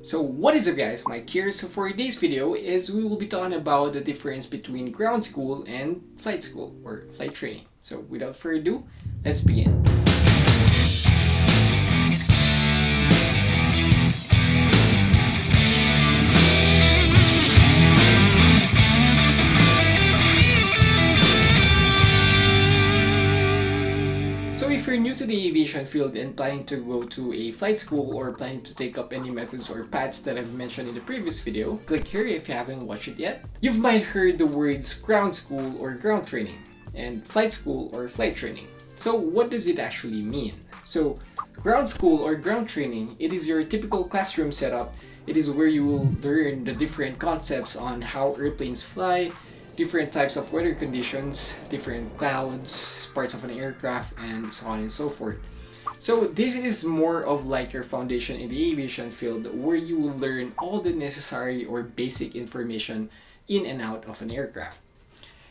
So what is up guys, Mike here. So for today's video is we will be talking about the difference between ground school and flight school or flight training. So without further ado, let's begin. So if you're new to the aviation field and planning to go to a flight school or planning to take up any methods or paths that I've mentioned in the previous video, click here if you haven't watched it yet. You've might heard the words ground school or ground training and flight school or flight training. So what does it actually mean? So ground school or ground training, it is your typical classroom setup. It is where you will learn the different concepts on how airplanes fly, different types of weather conditions, different clouds, parts of an aircraft, and so on and so forth. So this is more of like your foundation in the aviation field where you will learn all the necessary or basic information in and out of an aircraft.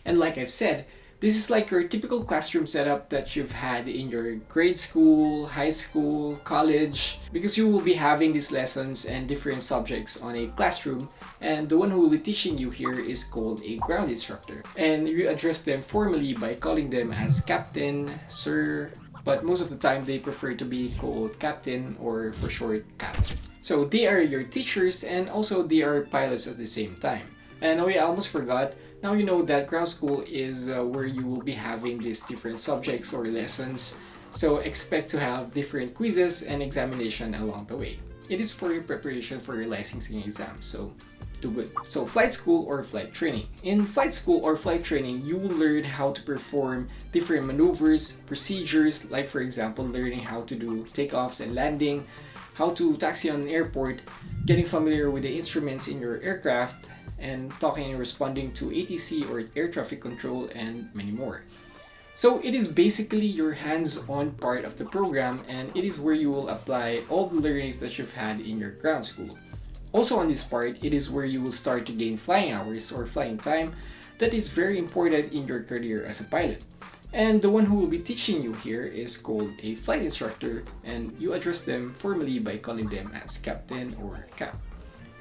And like I've said, this is like your typical classroom setup that you've had in your grade school, high school, college, because you will be having these lessons and different subjects on a classroom, and the one who will be teaching you here is called a ground instructor. And you address them formally by calling them as captain, sir, but most of the time they prefer to be called captain or for short cap. So they are your teachers and also they are pilots at the same time. And oh yeah, I almost forgot. Now you know that ground school is where you will be having these different subjects or lessons, so expect to have different quizzes and examination along the way. It is for your preparation for your licensing exam, so do good. So flight school or flight training. In flight school or flight training, you will learn how to perform different maneuvers, procedures, like for example, learning how to do takeoffs and landing, how to taxi on an airport, getting familiar with the instruments in your aircraft, and talking and responding to ATC or air traffic control, and many more. So it is basically your hands-on part of the program, and it is where you will apply all the learnings that you've had in your ground school. Also on this part, it is where you will start to gain flying hours or flying time that is very important in your career as a pilot. And the one who will be teaching you here is called a flight instructor, and you address them formally by calling them as captain or cap.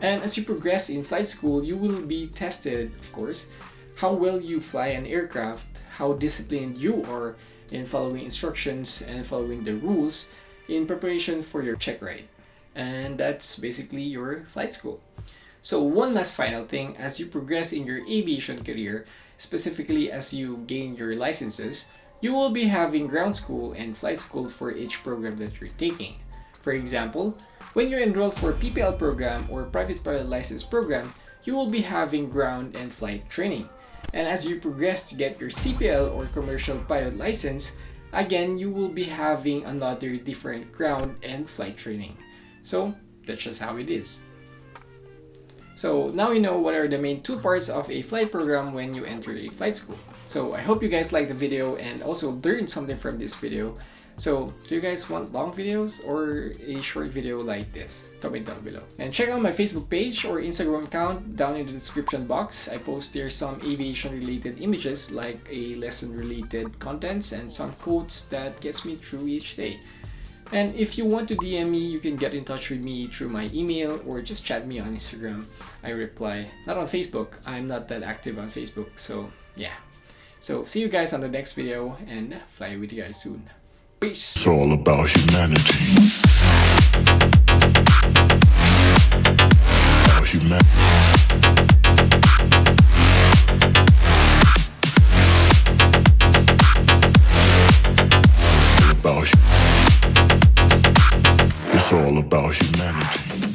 And as you progress in flight school, you will be tested, of course, how well you fly an aircraft, how disciplined you are in following instructions and following the rules in preparation for your check ride. And that's basically your flight school. So one last final thing, as you progress in your aviation career, specifically as you gain your licenses, you will be having ground school and flight school for each program that you're taking. For example, when you enroll for PPL program or private pilot license program, you will be having ground and flight training. And as you progress to get your CPL or commercial pilot license, again, you will be having another different ground and flight training. So that's just how it is. So now you know what are the main two parts of a flight program when you enter a flight school. So I hope you guys liked the video and also learned something from this video. So, do you guys want long videos or a short video like this? Comment down below. And check out my Facebook page or Instagram account down in the description box. I post there some aviation related images like a lesson related contents and some quotes that gets me through each day. And if you want to DM me, you can get in touch with me through my email or just chat me on Instagram. I reply. Not on Facebook. I'm not that active on Facebook. So, yeah. So, see you guys on the next video and fly with you guys soon. Peace. It's all about humanity. About humanity. It's all about humanity.